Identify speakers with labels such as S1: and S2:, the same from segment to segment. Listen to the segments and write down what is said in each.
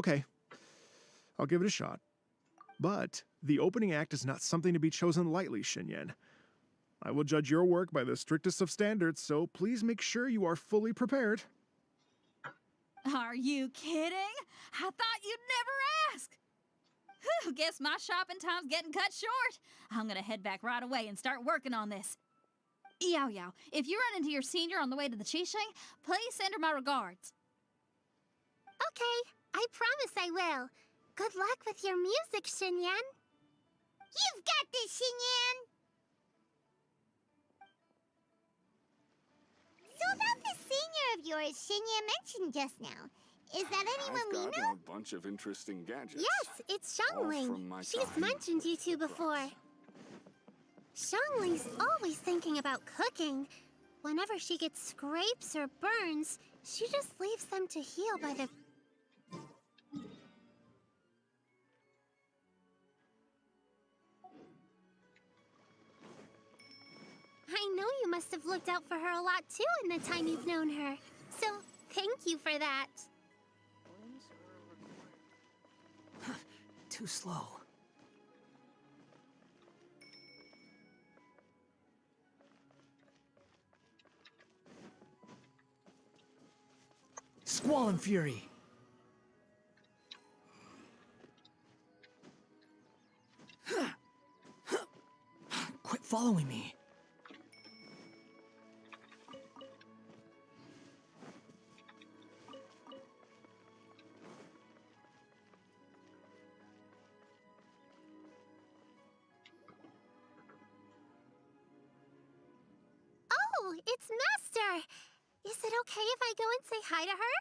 S1: Okay, I'll give it a shot. But the opening act is not something to be chosen lightly, Xinyan. I will judge your work by the strictest of standards, so please make sure you are fully prepared.
S2: Are you kidding? I thought you'd never ask. Whew, guess my shopping time's getting cut short. I'm gonna head back right away and start working on this. Yao Yao, if you run into your senior on the way to the Qixing, please send her my regards.
S3: Okay, I promise I will. Good luck with your music, Xinyan. You've got this, Xinyan! So about this senior of yours Xinyan mentioned just now, is that anyone we know?
S4: I've got a bunch of interesting gadgets.
S3: Yes, it's Xiangling. She's mentioned you two before. Xiangling's always thinking about cooking. Whenever she gets scrapes or burns, she just leaves them to heal by the... I know you must have looked out for her a lot too in the time you've known her. So, thank you for that.
S5: Too slow. Squall and Fury! Quit following me.
S3: Oh, it's Master! Is it okay if I go and say hi to her?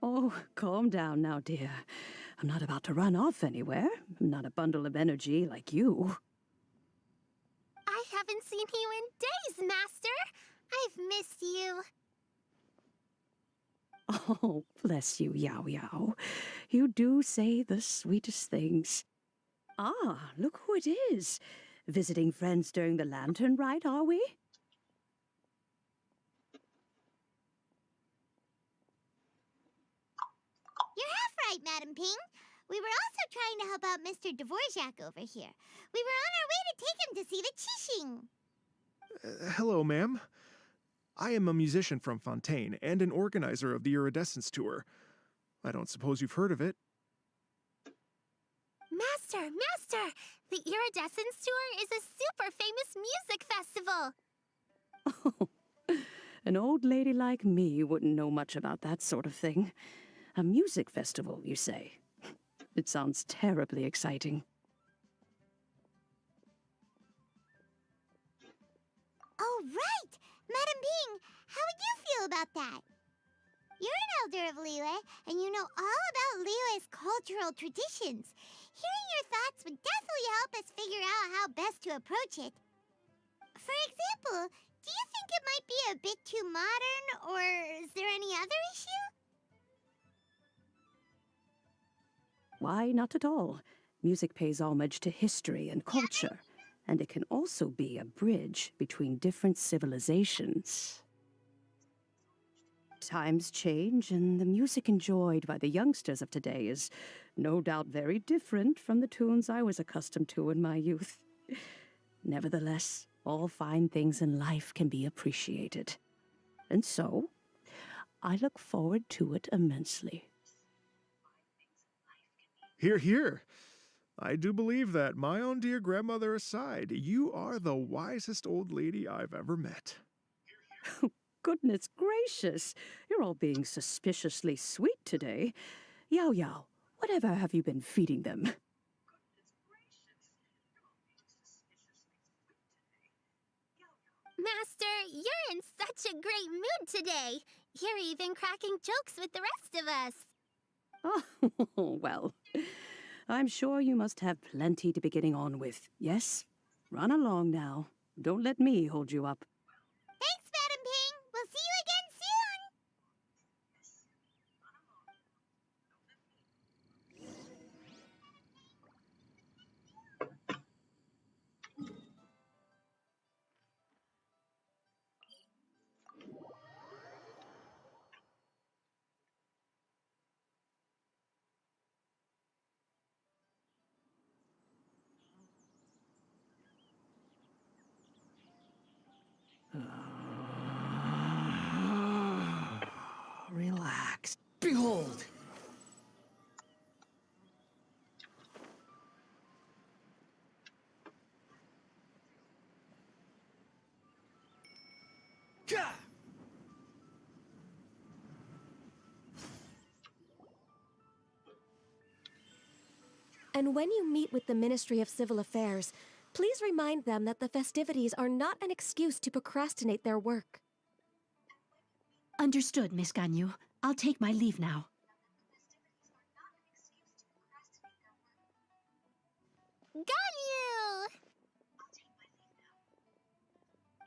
S6: Oh, calm down now, dear. I'm not about to run off anywhere. I'm not a bundle of energy like you.
S3: I haven't seen you in days, Master. I've missed you.
S6: Oh, bless you, Yao Yao. You do say the sweetest things. Ah, look who it is. Visiting friends during the lantern rite, are we?
S3: You're half right, Madam Ping. We were also trying to help out Mr. Dvorak over here. We were on our way to take him to see the Qixing.
S1: Hello, ma'am. I am a musician from Fontaine and an organizer of the Iridescence Tour. I don't suppose you've heard of it.
S3: Master! The Iridescence Tour is a super famous music festival.
S6: Oh, an old lady like me wouldn't know much about that sort of thing. A music festival, you say? It sounds terribly exciting.
S3: Oh, right! Madam Ping, how would you feel about that? You're an elder of Liyue, and you know all about Liyue's cultural traditions. Hearing your thoughts would definitely help us figure out how best to approach it. For example, do you think it might be a bit too modern, or is there any other issue?
S6: Why, not at all. Music pays homage to history and culture, and it can also be a bridge between different civilizations. Times change, and the music enjoyed by the youngsters of today is no doubt very different from the tunes I was accustomed to in my youth. Nevertheless, all fine things in life can be appreciated. And so, I look forward to it immensely.
S1: Hear, hear. I do believe that, my own dear grandmother aside, you are the wisest old lady I've ever met.
S6: Goodness gracious, you're all being suspiciously sweet today. Yao Yao, whatever have you been feeding them?
S3: Master, you're in such a great mood today. You're even cracking jokes with the rest of us.
S6: Oh, well, I'm sure you must have plenty to be getting on with. Yes? Run along now. Don't let me hold you up.
S3: Thanks, Madam Ping. We'll see you again soon.
S5: Behold! Gah!
S7: And when you meet with the Ministry of Civil Affairs, please remind them that the festivities are not an excuse to procrastinate their work.
S8: Understood, Miss Ganyu. I'll take my leave now.
S3: Ganyu!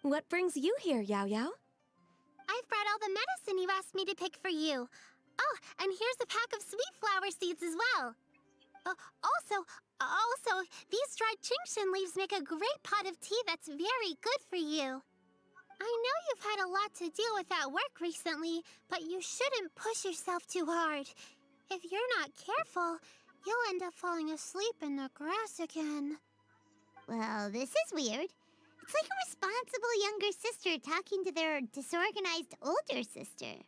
S7: What brings you here, Yao Yao?
S3: I've brought all the medicine you asked me to pick for you. Oh, and here's a pack of sweet flower seeds as well. Also, these dried Genshin leaves make a great pot of tea that's very good for you. I know you've had a lot to deal with at work recently, but you shouldn't push yourself too hard. If you're not careful, you'll end up falling asleep in the grass again. Well, this is weird. It's like a responsible younger sister talking to their disorganized older sister.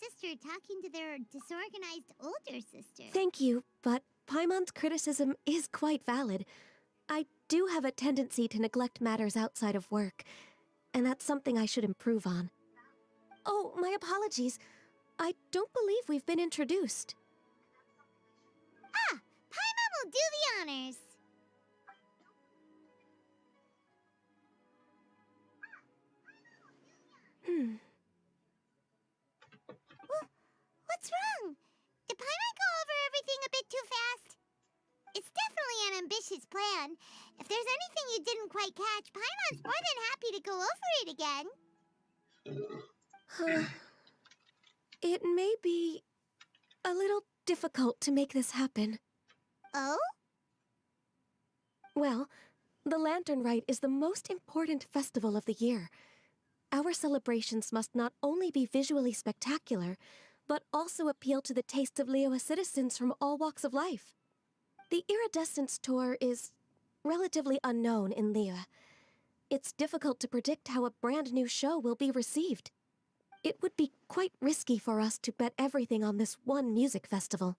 S3: Sister talking to their disorganized older sister.
S7: Thank you, but Paimon's criticism is quite valid. I do have a tendency to neglect matters outside of work, and that's something I should improve on. Oh, my apologies. I don't believe we've been introduced.
S3: Ah, Paimon will do the honors. What's wrong? Did Paimon go over everything a bit too fast? It's definitely an ambitious plan. If there's anything you didn't quite catch, Paimon's more than happy to go over it again.
S7: It may be a little difficult to make this happen.
S3: Oh?
S7: Well, the Lantern Rite is the most important festival of the year. Our celebrations must not only be visually spectacular, but also appeal to the tastes of Liyue citizens from all walks of life. The Iridescence Tour is relatively unknown in Liyue. It's difficult to predict how a brand new show will be received. It would be quite risky for us to bet everything on this one music festival.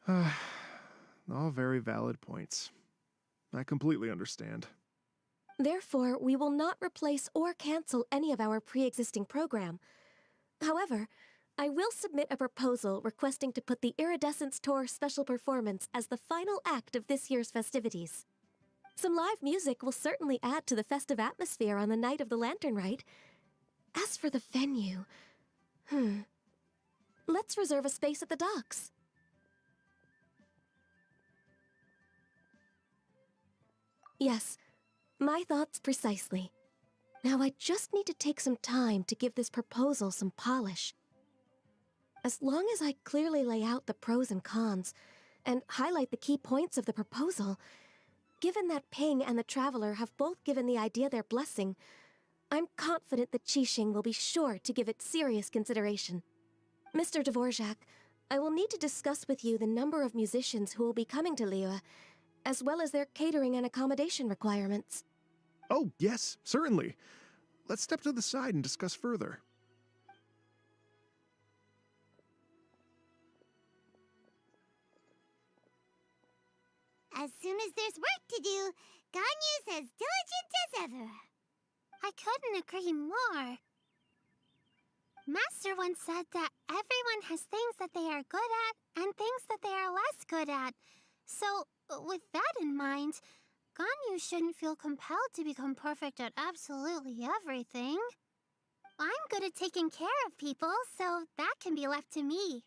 S1: All very valid points. I completely understand.
S7: Therefore, we will not replace or cancel any of our pre-existing program. However, I will submit a proposal requesting to put the Iridescence Tour special performance as the final act of this year's festivities. Some live music will certainly add to the festive atmosphere on the night of the Lantern Rite. As for the venue, let's reserve a space at the docks. Yes, my thoughts precisely. Now I just need to take some time to give this proposal some polish. As long as I clearly lay out the pros and cons, and highlight the key points of the proposal, given that Ping and the Traveler have both given the idea their blessing, I'm confident that Qixing will be sure to give it serious consideration. Mr. Dvorak, I will need to discuss with you the number of musicians who will be coming to Liyue, as well as their catering and accommodation requirements.
S1: Oh, yes, certainly. Let's step to the side and discuss further.
S3: As soon as there's work to do, Ganyu's as diligent as ever. I couldn't agree more. Master once said that everyone has things that they are good at and things that they are less good at. So, with that in mind, Ganyu shouldn't feel compelled to become perfect at absolutely everything. I'm good at taking care of people, so that can be left to me.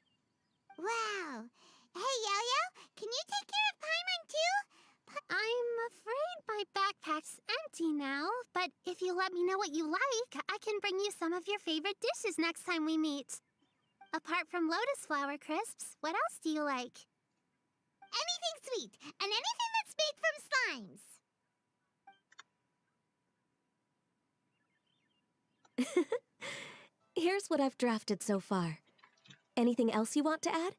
S3: Wow. Hey, Yo-Yo, can you take care of Paimon too? I'm afraid my backpack's empty now, but if you let me know what you like, I can bring you some of your favorite dishes next time we meet. Apart from lotus flower crisps, what else do you like? Anything sweet, and anything that's made from slimes.
S7: Here's what I've drafted so far. Anything else you want to add?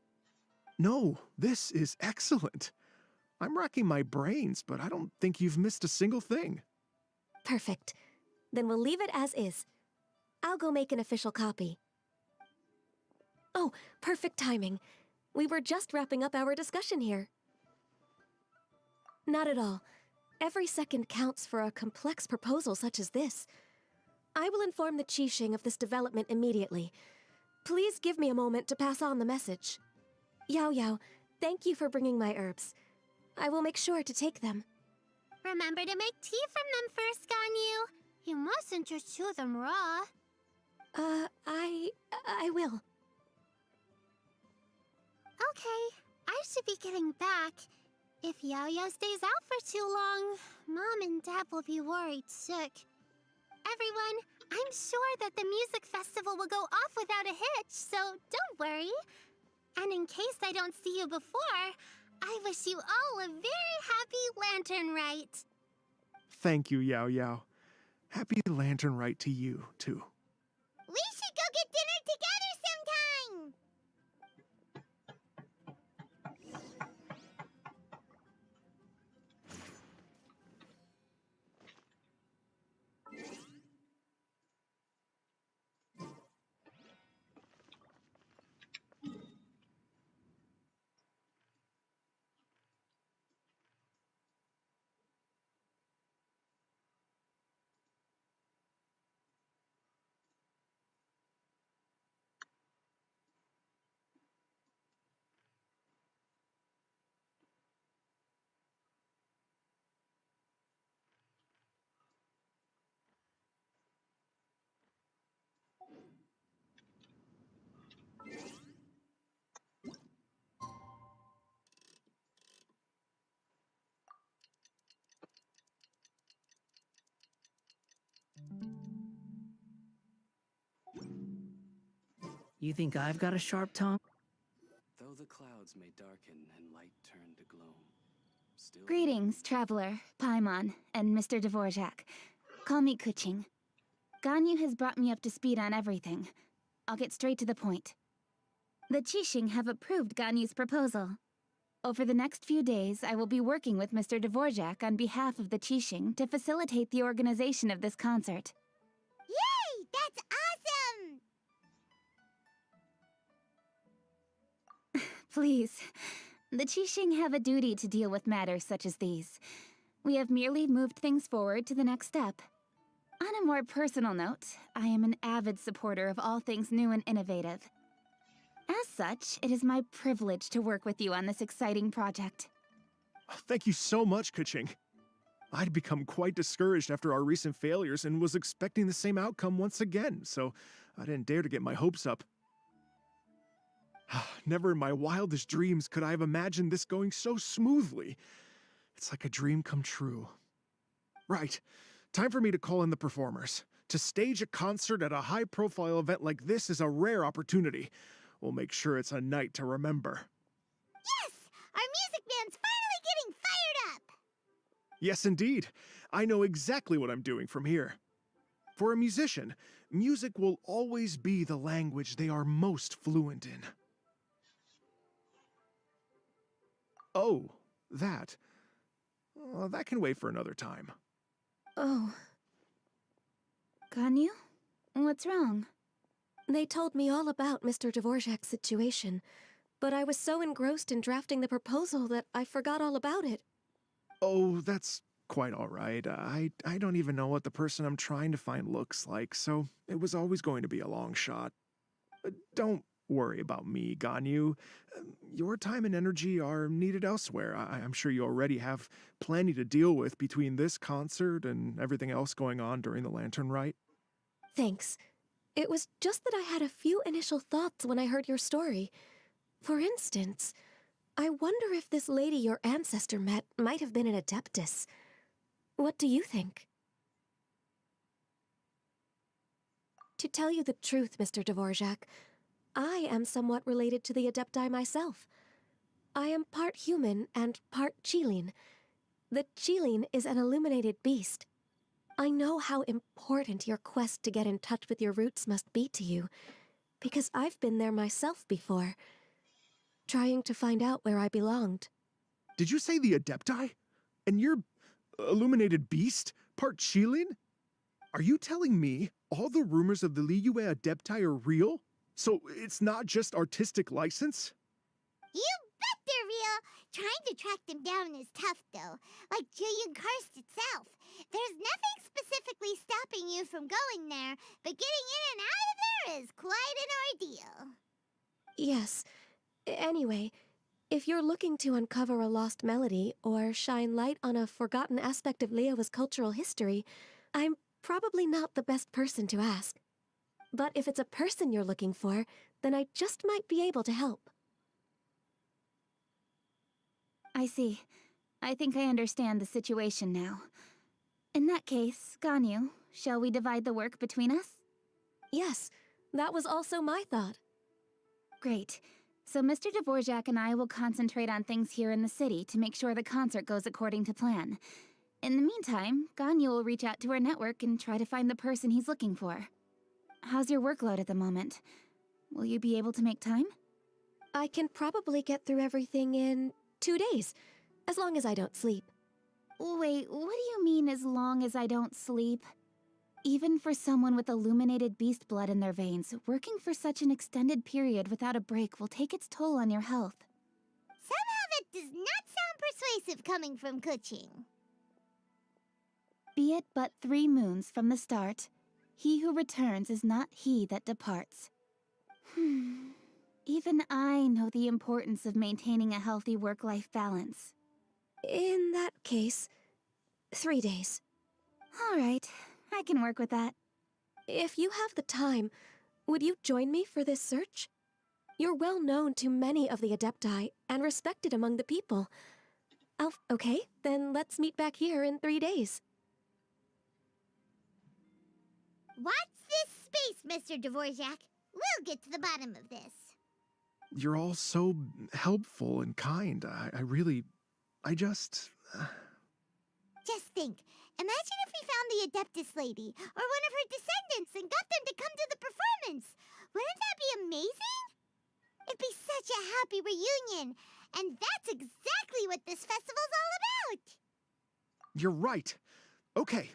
S1: No, this is excellent. I'm racking my brains, but I don't think you've missed a single thing.
S7: Perfect. Then we'll leave it as is. I'll go make an official copy. Oh, perfect timing. We were just wrapping up our discussion here. Not at all. Every second counts for a complex proposal such as this. I will inform the Qixing of this development immediately. Please give me a moment to pass on the message. Yao Yao, thank you for bringing my herbs. I will make sure to take them.
S3: Remember to make tea from them first, Ganyu. You mustn't just chew them raw.
S7: I will.
S3: Okay, I should be getting back. If Yao-Yao stays out for too long, Mom and Dad will be worried sick. Everyone, I'm sure that the music festival will go off without a hitch, so don't worry. And in case I don't see you before, I wish you all a very happy Lantern Rite.
S1: Thank you, Yao Yao. Happy Lantern Rite to you, too.
S3: We should go get dinner together sometime!
S5: You think I've got a sharp tongue?
S9: Though the clouds may darken and light turn to gloom, still...
S2: Greetings, traveler, Paimon, and Mr. Dvorak. Call me Kuching. Ganyu has brought me up to speed on everything. I'll get straight to the point. The Qixing have approved Ganyu's proposal. Over the next few days, I will be working with Mr. Dvorak on behalf of the Qixing to facilitate the organization of this concert.
S3: Yay! That's awesome!
S2: Please. The Qixing have a duty to deal with matters such as these. We have merely moved things forward to the next step. On a more personal note, I am an avid supporter of all things new and innovative. As such, it is my privilege to work with you on this exciting project.
S1: Thank you so much, Kuching. I'd become quite discouraged after our recent failures and was expecting the same outcome once again, so I didn't dare to get my hopes up. Never in my wildest dreams could I have imagined this going so smoothly. It's like a dream come true. Right. Time for me to call in the performers. To stage a concert at a high-profile event like this is a rare opportunity. We'll make sure it's a night to remember.
S3: Yes! Our music band's finally getting fired up!
S1: Yes, indeed. I know exactly what I'm doing from here. For a musician, music will always be the language they are most fluent in. Oh, that. That can wait for another time.
S7: Oh,
S2: Ganyu? What's wrong?
S7: they told me all about Mr. Dvorak's situation, but I was so engrossed in drafting the proposal that I forgot all about it.
S1: Oh, that's quite all right. I don't even know what the person I'm trying to find looks like, so it was always going to be a long shot. Don't worry about me, Ganyu. Your time and energy are needed elsewhere. I'm sure you already have plenty to deal with between this concert and everything else going on during the Lantern Rite.
S7: Thanks. It was just that I had a few initial thoughts when I heard your story. For instance, I wonder if this lady your ancestor met might have been an Adeptus. What do you think? To tell you the truth, Mr. Dvorak, I am somewhat related to the Adepti myself. I am part human and part Qilin. The Qilin is an illuminated beast. I know how important your quest to get in touch with your roots must be to you, because I've been there myself before, trying to find out where I belonged.
S1: Did you say the Adepti? And you're illuminated beast? Part Qilin? Are you telling me all the rumors of the Liyue Adepti are real? So it's not just artistic license?
S3: You bet they're real! Trying to track them down is tough, though. Like Julian Karst itself. There's nothing specifically stopping you from going there, but getting in and out of there is quite an ordeal.
S7: Yes. Anyway, if you're looking to uncover a lost melody or shine light on a forgotten aspect of Liyue's cultural history, I'm probably not the best person to ask. But if it's a person you're looking for, then I just might be able to help.
S2: I see. I think I understand the situation now. In that case, Ganyu, shall we divide the work between us?
S7: Yes, that was also my thought.
S2: Great. So Mr. Dvorak and I will concentrate on things here in the city to make sure the concert goes according to plan. In the meantime, Ganyu will reach out to our network and try to find the person he's looking for. How's your workload at the moment? Will you be able to make time?
S7: I can probably get through everything in 2 days, as long as I don't sleep.
S2: Wait, what do you mean as long as I don't sleep? Even for someone with illuminated beast blood in their veins, working for such an extended period without a break will take its toll on your health.
S3: Somehow that does not sound persuasive coming from Kuching.
S2: Be it but 3 moons from the start, he who returns is not he that departs. Even I know the importance of maintaining a healthy work-life balance.
S7: In that case, 3 days.
S2: All right, I can work with that.
S7: If you have the time, would you join me for this search? You're well known to many of the Adepti and respected among the people. Okay, then let's meet back here in 3 days.
S3: Watch this space, Mr. Dvorak. We'll get to the bottom of this.
S1: You're all so helpful and kind. Just
S3: think. Imagine if we found the Adeptus lady, or one of her descendants, and got them to come to the performance. Wouldn't that be amazing? It'd be such a happy reunion. And that's exactly what this festival's all about.
S1: You're right. Okay,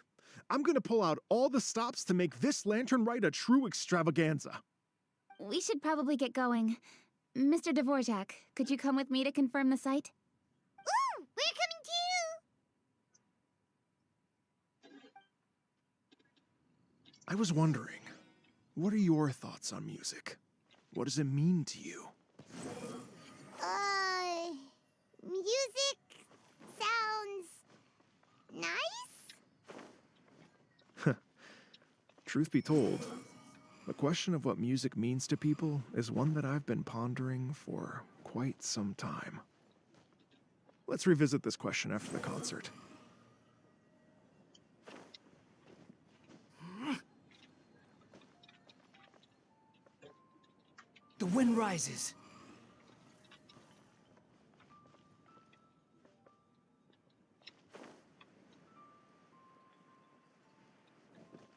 S1: I'm gonna pull out all the stops to make this lantern ride a true extravaganza.
S2: We should probably get going. Mr. Dvorak, could you come with me to confirm the site?
S3: Ooh, we're coming too!
S1: I was wondering, what are your thoughts on music? What does it mean to you?
S3: Music sounds nice?
S1: Truth be told, the question of what music means to people is one that I've been pondering for quite some time. Let's revisit this question after the concert.
S5: The wind rises.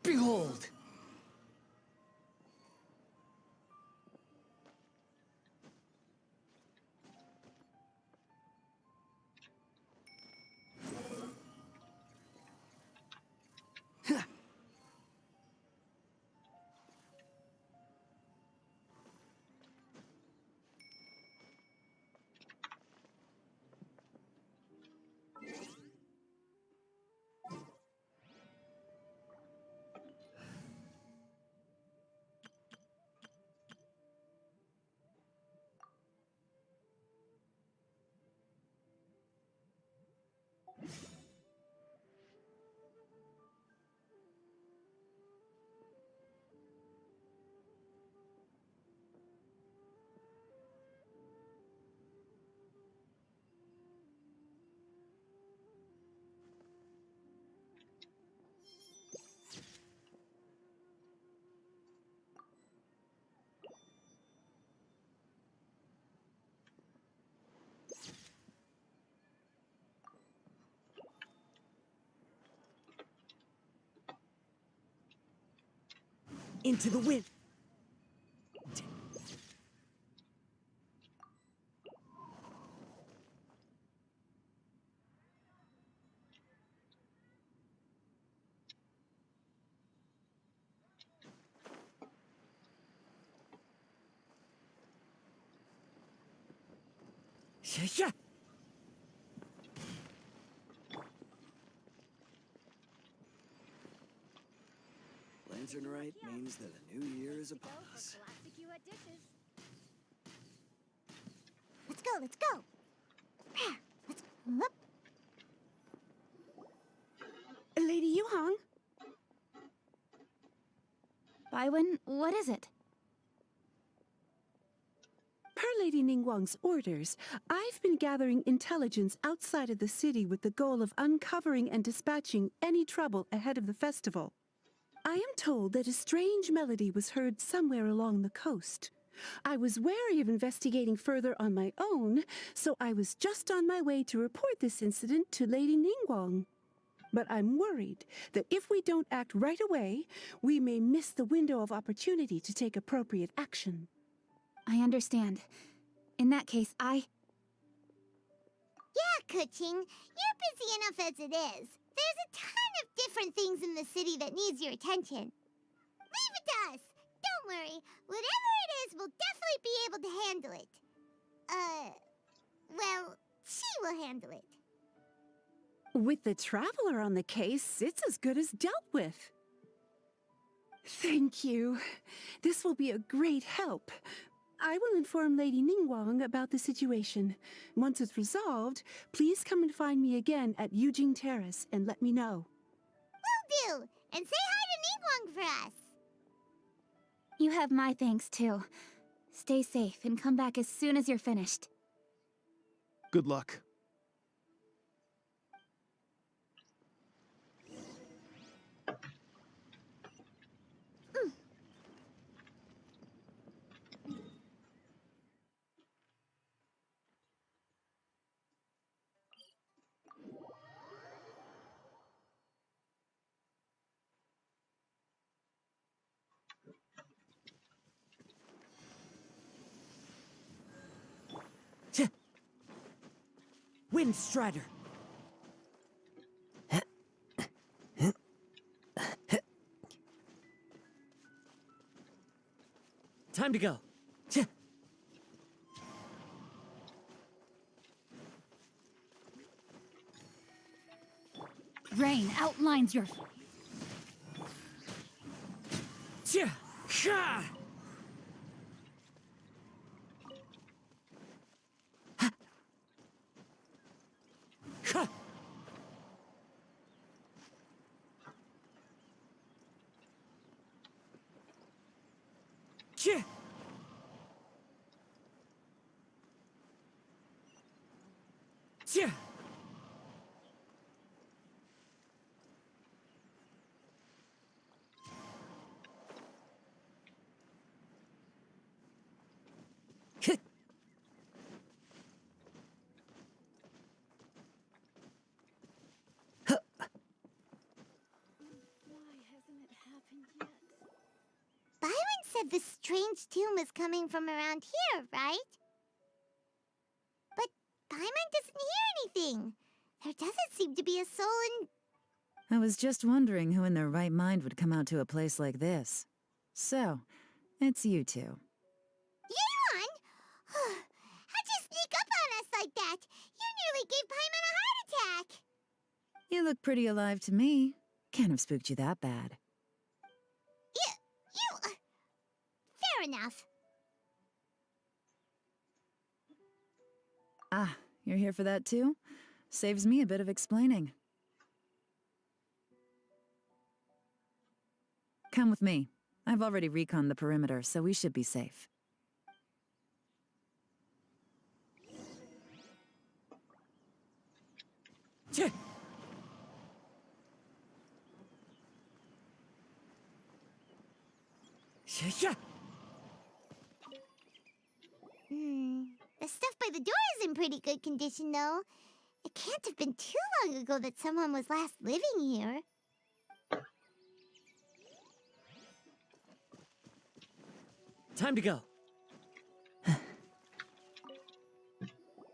S5: Behold! Into the wind. Yeah. Lantern Rite means that a new year is upon us.
S3: Let's go, let's go. Let's whoop.
S8: Lady Yuhang?
S2: Baiwen, what is it?
S8: Per Lady Ningguang's orders, I've been gathering intelligence outside of the city with the goal of uncovering and dispatching any trouble ahead of the festival. I am told that a strange melody was heard somewhere along the coast. I was wary of investigating further on my own, so I was just on my way to report this incident to Lady Ningguang. But I'm worried that if we don't act right away, we may miss the window of opportunity to take appropriate action.
S2: I understand. In that case,
S3: Yeah, Kuching, you're busy enough as it is. There's a ton of different things in the city that needs your attention. Leave it to us. Don't worry. Whatever it is, we'll definitely be able to handle it. Well, she will handle it.
S8: With the Traveler on the case, it's as good as dealt with. Thank you. This will be a great help. I will inform Lady Ningguang about the situation. Once it's resolved, please come and find me again at Yujing Terrace and let me know.
S3: Will do. And say hi to Ningguang for us.
S2: you have my thanks too. Stay safe and come back as soon as you're finished.
S1: Good luck.
S5: Wind Strider. Time to go.
S2: Rain outlines your...
S3: Byron said the strange tune was coming from around here, right? But Byron doesn't hear anything. There doesn't seem to be a soul in...
S10: I was just wondering who in their right mind would come out to a place like this. So, it's you two.
S3: Yuan! How'd you sneak up on us like that? You nearly gave Paimon a heart attack!
S10: You look pretty alive to me. Can't have spooked you that bad.
S3: Fair enough.
S10: Ah, you're here for that too? Saves me a bit of explaining. Come with me. I've already reconned the perimeter, so we should be safe.
S3: The stuff by the door is in pretty good condition, though. It can't have been too long ago that someone was last living here.
S5: Time to go.
S3: The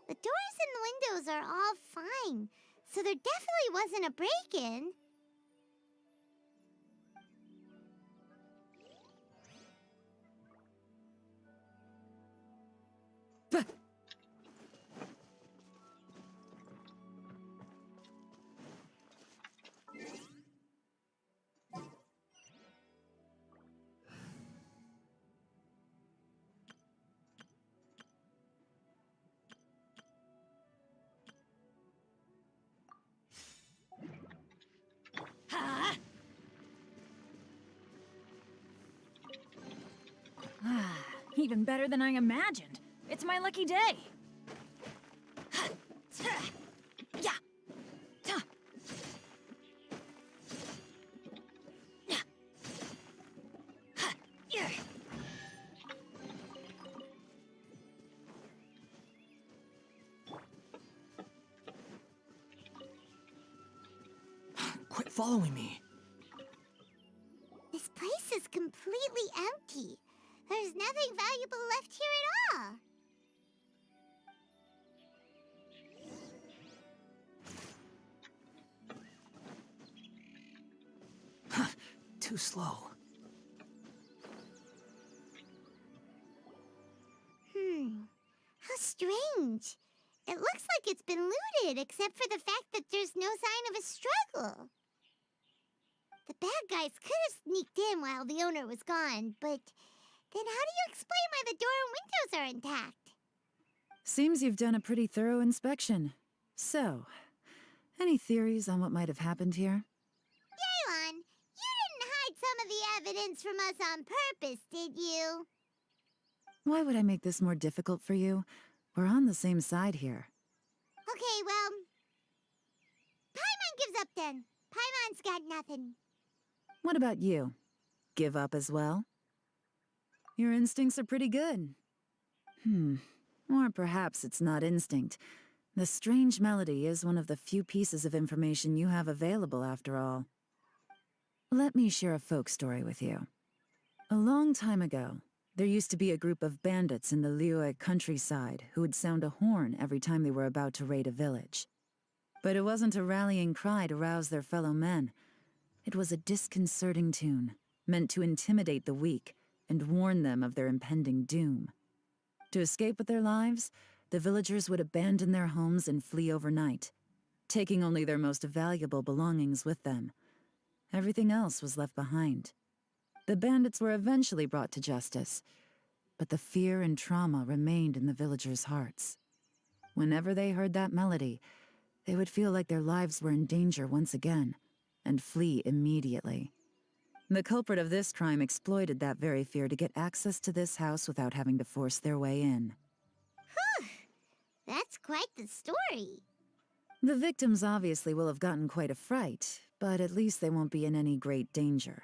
S3: doors and the windows are all fine, so there definitely wasn't a break-in.
S2: Even better than I imagined. It's my lucky day. Yeah.
S5: Quit following me.
S3: This place is completely empty. There's nothing valuable left here at all.
S5: Too slow.
S3: How strange. It looks like it's been looted, except for the fact that there's no sign of a struggle. The bad guys could have sneaked in while the owner was gone, but then how do you explain why the door and windows are intact?
S10: Seems you've done a pretty thorough inspection. So, any theories on what might have happened here?
S3: Yaylon, you didn't hide some of the evidence from us on purpose, did you?
S10: Why would I make this more difficult for you? We're on the same side here.
S3: Okay, well, Paimon gives up then. Paimon's got nothing.
S10: What about you? Give up as well? Your instincts are pretty good. Or perhaps it's not instinct. The strange melody is one of the few pieces of information you have available, after all. Let me share a folk story with you. A long time ago, there used to be a group of bandits in the Liyue countryside who would sound a horn every time they were about to raid a village. But it wasn't a rallying cry to rouse their fellow men. It was a disconcerting tune, meant to intimidate the weak and warn them of their impending doom. To escape with their lives, the villagers would abandon their homes and flee overnight, taking only their most valuable belongings with them. Everything else was left behind. The bandits were eventually brought to justice, but the fear and trauma remained in the villagers' hearts. Whenever they heard that melody, they would feel like their lives were in danger once again, and flee immediately. The culprit of this crime exploited that very fear to get access to this house without having to force their way in.
S3: Whew, that's quite the story.
S10: The victims obviously will have gotten quite a fright, but at least they won't be in any great danger.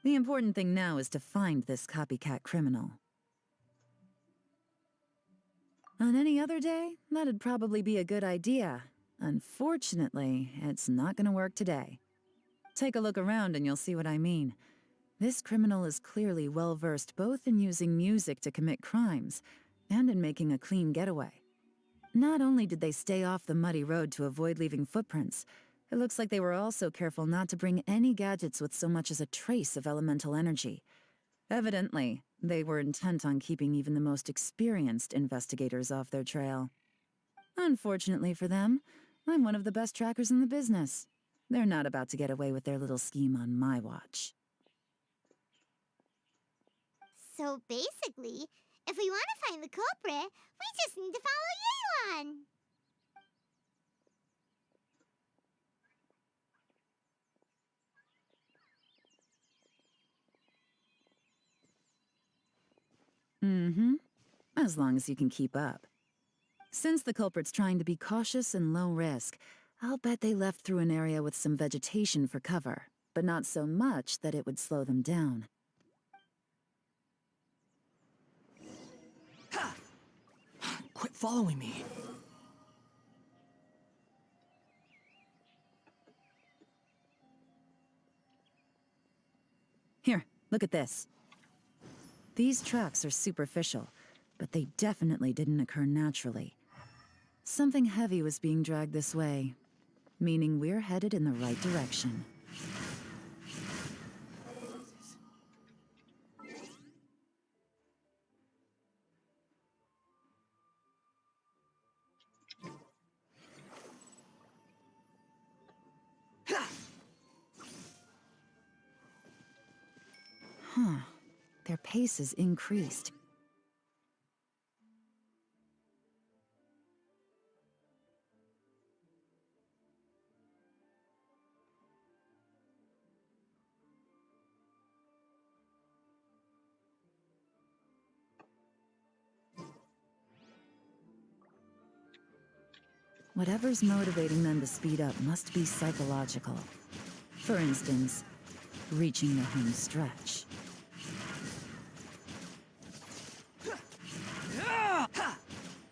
S10: The important thing now is to find this copycat criminal. On any other day, that'd probably be a good idea. Unfortunately, it's not gonna work today. Take a look around and you'll see what I mean. This criminal is clearly well-versed both in using music to commit crimes and in making a clean getaway. Not only did they stay off the muddy road to avoid leaving footprints, it looks like they were also careful not to bring any gadgets with so much as a trace of elemental energy. Evidently, they were intent on keeping even the most experienced investigators off their trail. Unfortunately for them, I'm one of the best trackers in the business. They're not about to get away with their little scheme on my watch.
S3: So basically, if we want to find the culprit, we just need to follow Yaylon.
S10: As long as you can keep up. Since the culprit's trying to be cautious and low risk, I'll bet they left through an area with some vegetation for cover, but not so much that it would slow them down.
S5: Quit following me.
S10: Here, look at this. These tracks are superficial, but they definitely didn't occur naturally. Something heavy was being dragged this way, meaning we're headed in the right direction. Their pace has increased. Whatever's motivating them to speed up must be psychological. For instance, reaching the home stretch.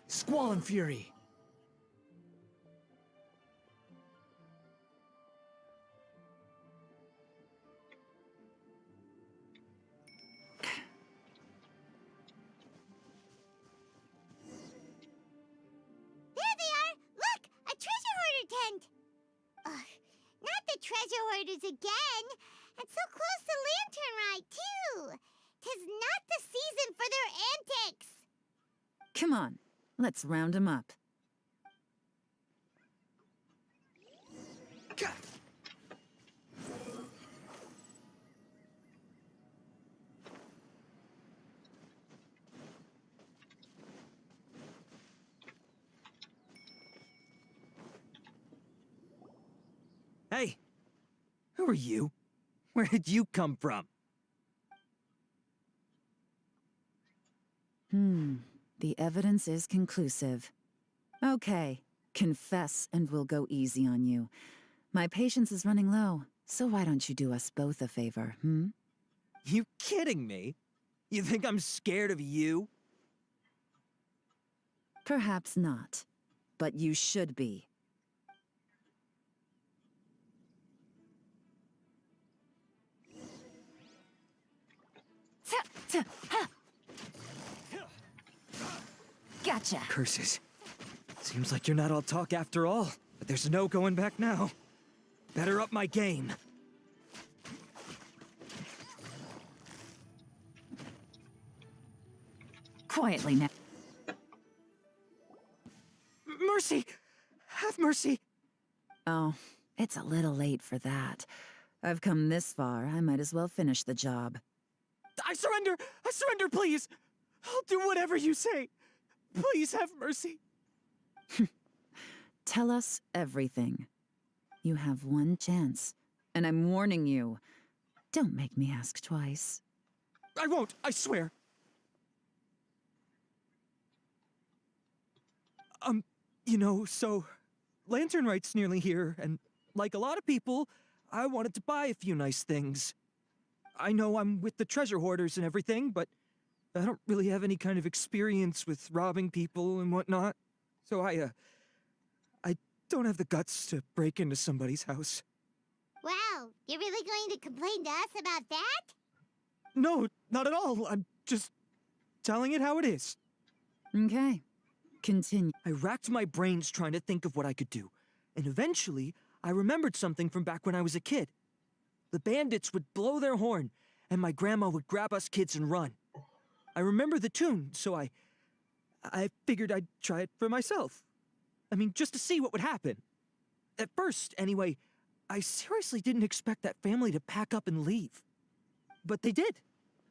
S11: Squall and Fury.
S3: There they are! Look! A treasure hoarder tent! Ugh, not the treasure hoarders again! And so close to Lantern Ride, too! 'Tis not the season for their antics!
S10: Come on, let's round 'em up.
S11: Hey! Who are you? Where did you come from?
S10: The evidence is conclusive. Okay, confess and we'll go easy on you. My patience is running low, so why don't you do us both a favor,
S11: You kidding me? You think I'm scared of you?
S10: Perhaps not, but you should be.
S2: Gotcha.
S11: Curses. Seems like you're not all talk after all, but there's no going back now. Better up my game.
S10: Quietly now.
S11: Mercy! Have mercy!
S10: Oh, it's a little late for that. I've come this far, I might as well finish the job.
S11: I surrender! I surrender, please! I'll do whatever you say. Please have mercy.
S10: Tell us everything. You have one chance, and I'm warning you. Don't make me ask twice.
S11: I won't, I swear. So Lantern Right's nearly here, and like a lot of people, I wanted to buy a few nice things. I know I'm with the treasure hoarders and everything, but I don't really have any kind of experience with robbing people and whatnot. So I don't have the guts to break into somebody's house.
S3: Wow, you're really going to complain to us about that?
S11: No, not at all. I'm just telling it how it is.
S10: Okay, continue.
S11: I racked my brains trying to think of what I could do, and eventually I remembered something from back when I was a kid. The bandits would blow their horn, and my grandma would grab us kids and run. I remember the tune, so I figured I'd try it for myself. I mean, just to see what would happen. At first, anyway, I seriously didn't expect that family to pack up and leave. But they did,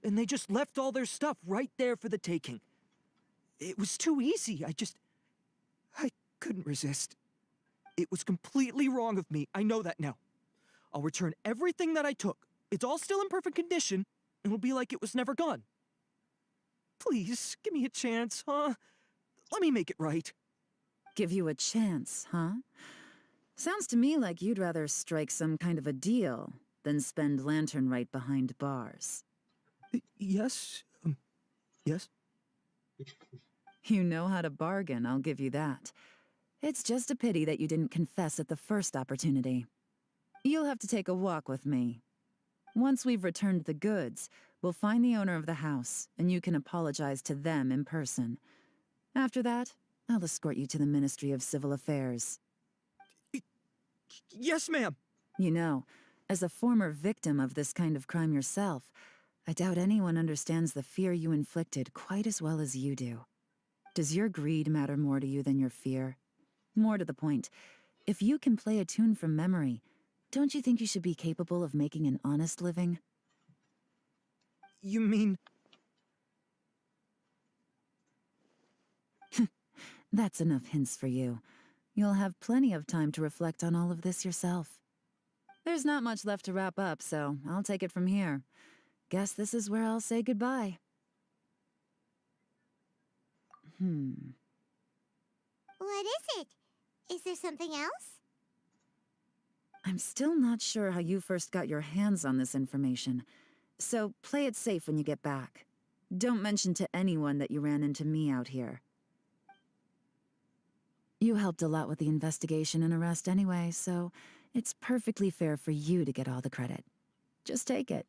S11: and they just left all their stuff right there for the taking. It was too easy, I couldn't resist. It was completely wrong of me, I know that now. I'll return everything that I took. It's all still in perfect condition, and it'll be like it was never gone. Please, give me a chance, huh? Let me make it right.
S10: Give you a chance, huh? Sounds to me like you'd rather strike some kind of a deal than spend Lantern Right behind bars.
S11: Yes? Yes?
S10: You know how to bargain, I'll give you that. It's just a pity that you didn't confess at the first opportunity. You'll have to take a walk with me. Once we've returned the goods, we'll find the owner of the house, and you can apologize to them in person. After that, I'll escort you to the Ministry of Civil Affairs.
S11: Yes, ma'am.
S10: You know, as a former victim of this kind of crime yourself, I doubt anyone understands the fear you inflicted quite as well as you do. Does your greed matter more to you than your fear? More to the point, if you can play a tune from memory, don't you think you should be capable of making an honest living?
S11: You mean...
S10: That's enough hints for you. You'll have plenty of time to reflect on all of this yourself. There's not much left to wrap up, so I'll take it from here. Guess this is where I'll say goodbye.
S3: What is it? Is there something else?
S10: I'm still not sure how you first got your hands on this information, so play it safe when you get back. Don't mention to anyone that you ran into me out here. You helped a lot with the investigation and arrest anyway, so it's perfectly fair for you to get all the credit. Just take it.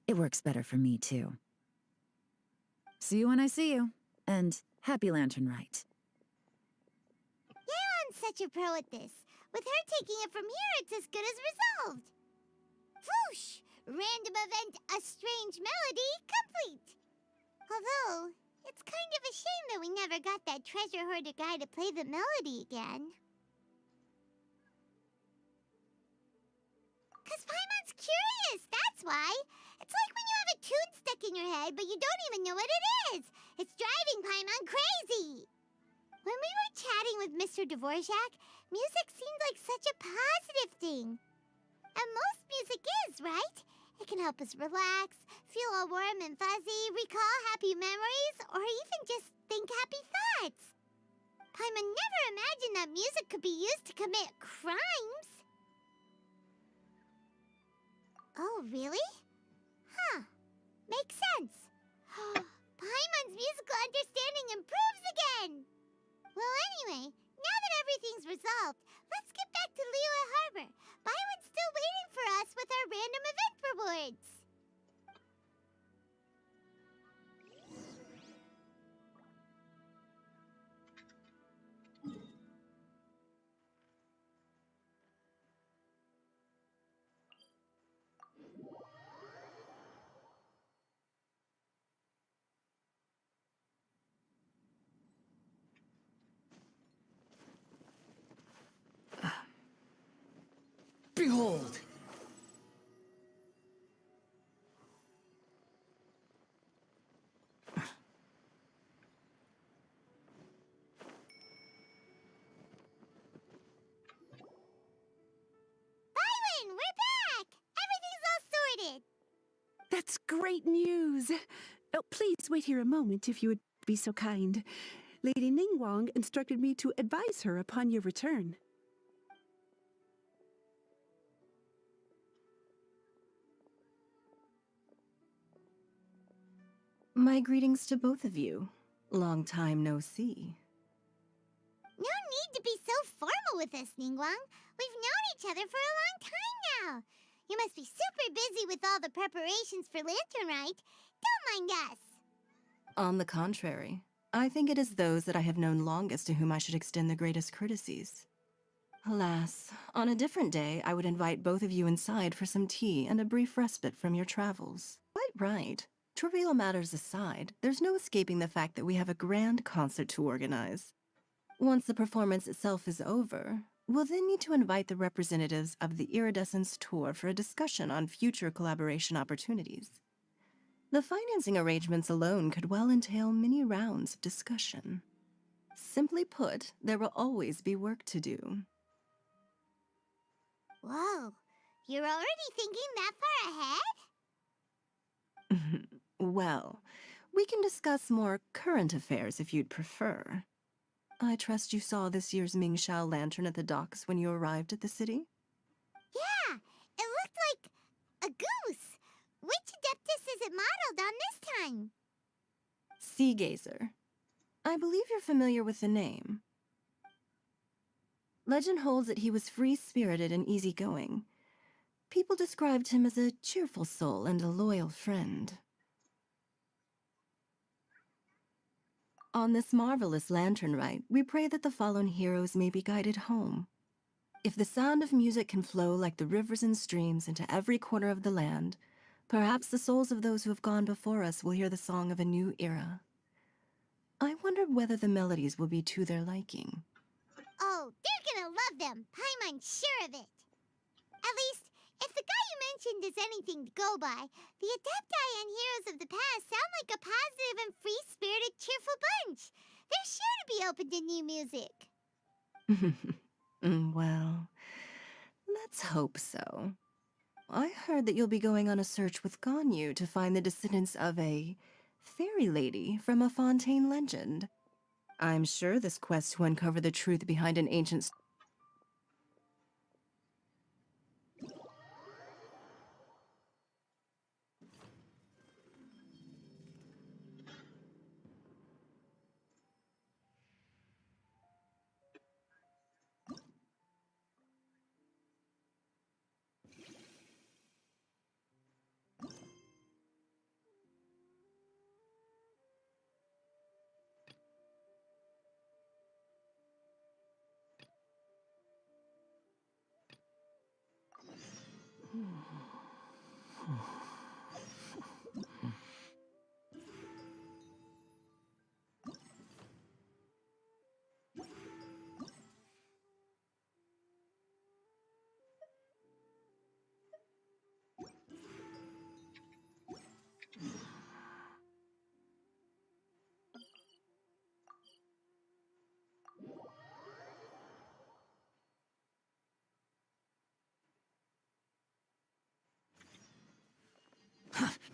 S10: It works better for me, too. See you when I see you, and happy Lantern Rite.
S3: Yeon's such a pro at this. With her taking it from here, it's as good as resolved. Whoosh! Random event, a strange melody, complete! Although, it's kind of a shame that we never got that treasure hoarder guy to play the melody again. 'Cause Paimon's curious, that's why. It's like when you have a tune stuck in your head, but you don't even know what it is. It's driving Paimon crazy. When we were chatting with Mr. Dvorak, music seemed like such a positive thing. And most music is, right? It can help us relax, feel all warm and fuzzy, recall happy memories, or even just think happy thoughts. Paimon never imagined that music could be used to commit crimes. Oh, really? Huh. Makes sense. Paimon's musical understanding improves again! Well, anyway, now that everything's resolved, let's get back to Liyue Harbor. Byron's still waiting for us with our random event rewards.
S11: Behold!
S3: Byron, we're back! Everything's all sorted.
S8: That's great news. Oh, please wait here a moment if you would be so kind. Lady Ningguang instructed me to advise her upon your return.
S12: My greetings to both of you. Long time no see.
S3: No need to be so formal with us, Ningguang. We've known each other for a long time now. You must be super busy with all the preparations for Lantern Rite. Don't mind us.
S12: On the contrary, I think it is those that I have known longest to whom I should extend the greatest courtesies. Alas, on a different day, I would invite both of you inside for some tea and a brief respite from your travels. Quite right. Trivial matters aside, there's no escaping the fact that we have a grand concert to organize. Once the performance itself is over, we'll then need to invite the representatives of the Iridescence Tour for a discussion on future collaboration opportunities. The financing arrangements alone could well entail many rounds of discussion. Simply put, there will always be work to do.
S3: Whoa, you're already thinking that far ahead?
S12: Well, we can discuss more current affairs if you'd prefer. I trust you saw this year's Mingxiao lantern at the docks when you arrived at the city?
S3: Yeah, it looked like a goose. Which Adeptus is it modeled on this time?
S12: Sea Gazer. I believe you're familiar with the name. Legend holds that he was free-spirited and easygoing. People described him as a cheerful soul and a loyal friend. On this marvelous lantern rite, we pray that the fallen heroes may be guided home. If the sound of music can flow like the rivers and streams into every corner of the land, perhaps the souls of those who have gone before us will hear the song of a new era. I wonder whether the melodies will be to their liking.
S3: Oh, they're gonna love them. Paimon's sure of it. At least, if the guy you mentioned is anything to go by, the Adepti and heroes of the past sound like a positive and free-spirited, cheerful bunch. They're sure to be open to new music.
S12: Well, let's hope so. I heard that you'll be going on a search with Ganyu to find the descendants of a fairy lady from a Fontaine legend. I'm sure this quest to uncover the truth behind an ancient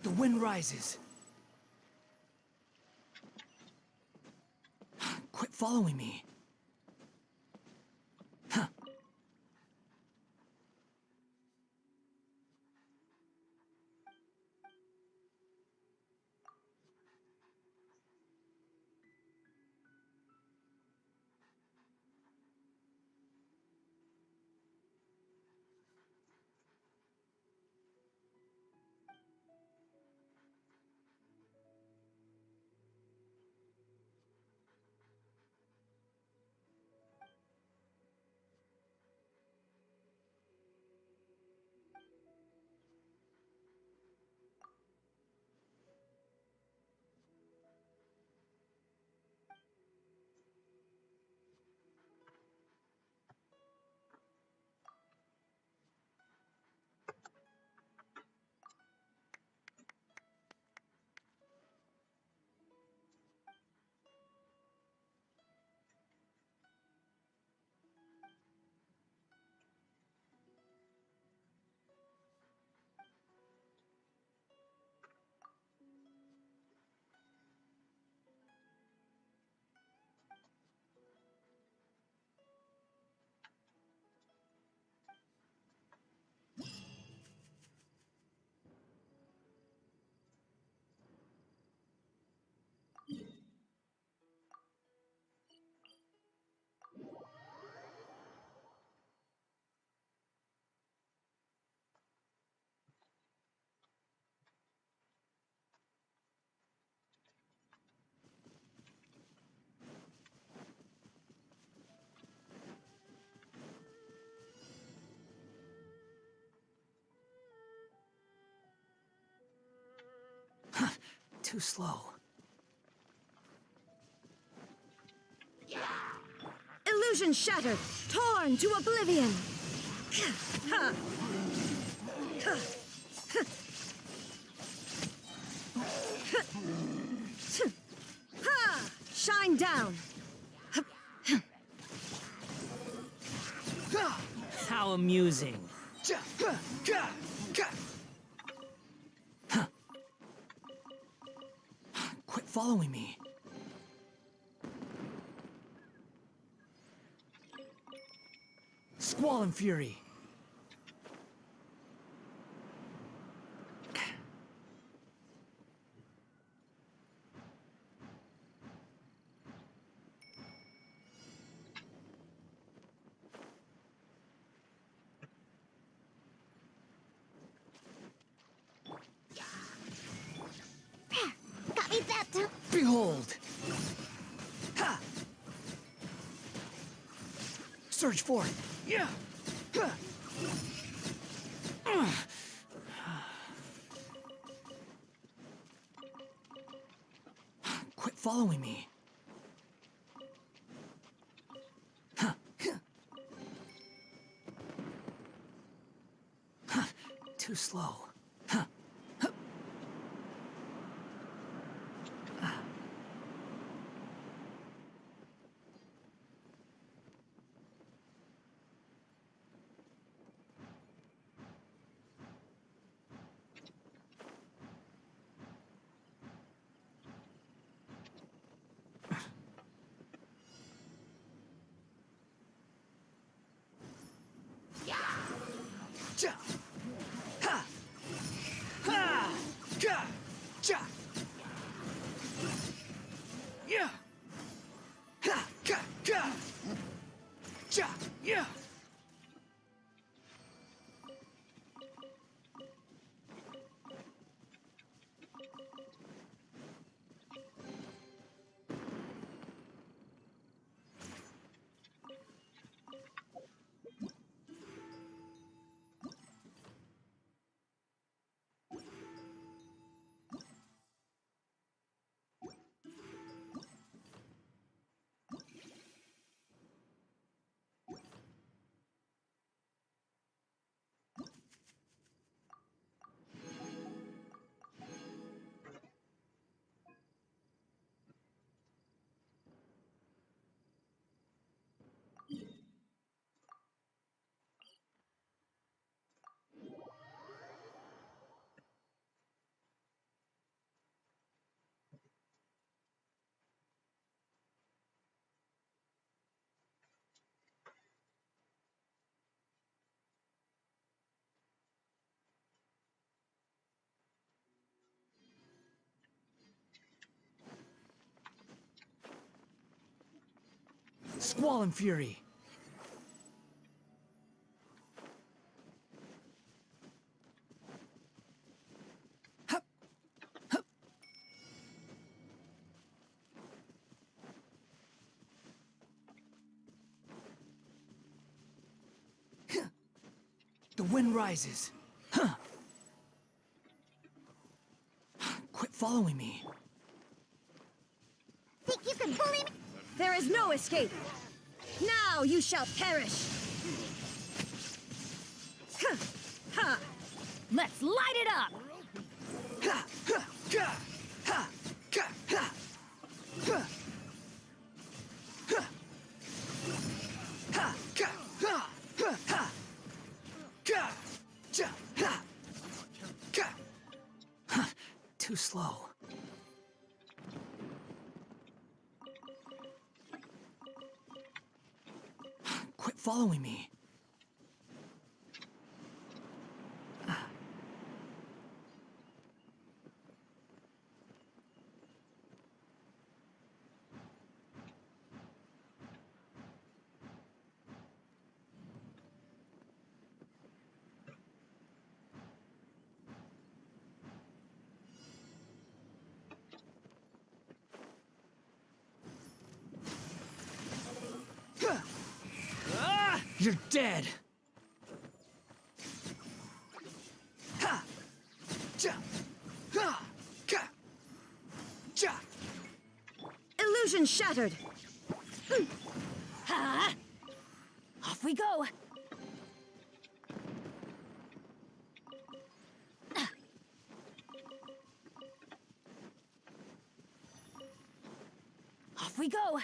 S11: The wind rises. Quit following me. Too slow.
S7: Illusion shattered, torn to oblivion. Shine down.
S11: How amusing. Quit following me. Squall and fury.
S3: Got me that time.
S11: Behold! Ha! Surge forth! Yeah! Ha! Quit following me. Too slow. Squall and fury. The wind rises. Huh. Quit following me.
S3: Think you can bully me?
S6: There is no escape. Now you shall perish. Ha! Ha!
S2: Let's light it up!
S11: Ha! Ha! Ka! Ha! Ka! Ha! Ha! Ha! Ha! Ka! Ha! Ha! Ha! Ka! Ja! Ha! Ka! Huh. Too slow. Quit following me. You're dead! Ha! Ja! Ha! Ka! Ja!
S6: Illusion shattered.
S2: Ha! Off we go! Off we go!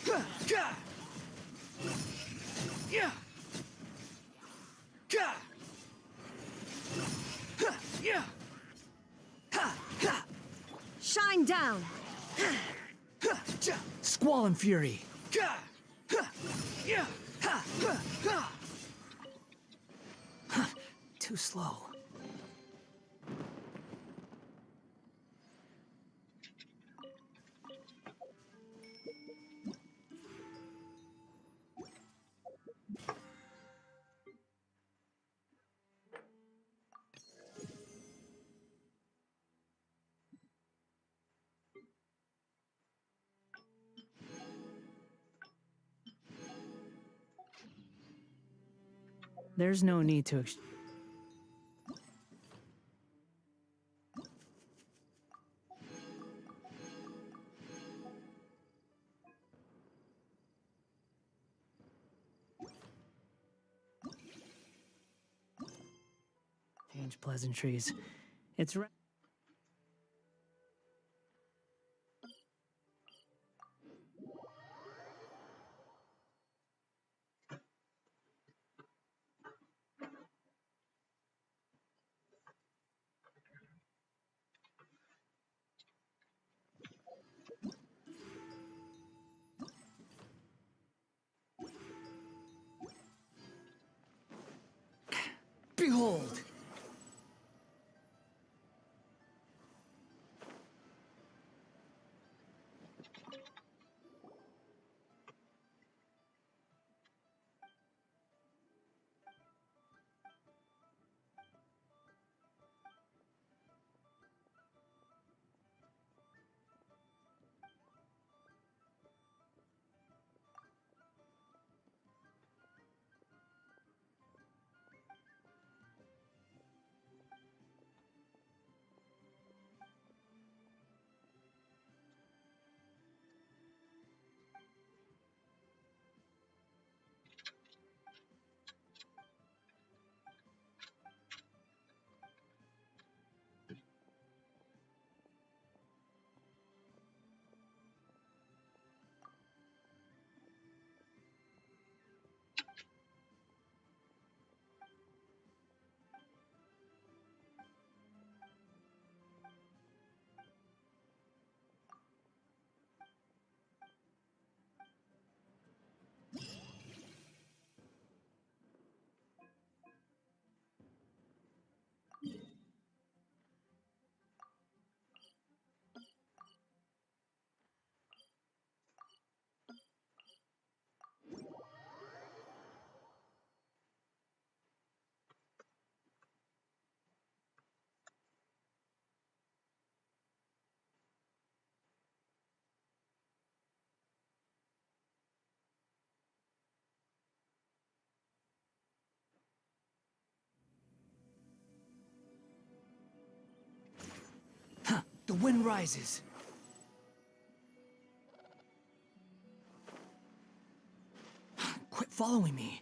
S11: Ha! Ka! Yeah! Ka! Ha! Yeah! Ha! Ha!
S6: Shine down.
S11: Ha! Ja! Squall and fury. Ka! Ha! Yeah! Ha! Ha! Ha! Huh. Too slow.
S13: There's no need to change pleasantries. It's right.
S11: Behold!
S13: wind rises. Quit following me.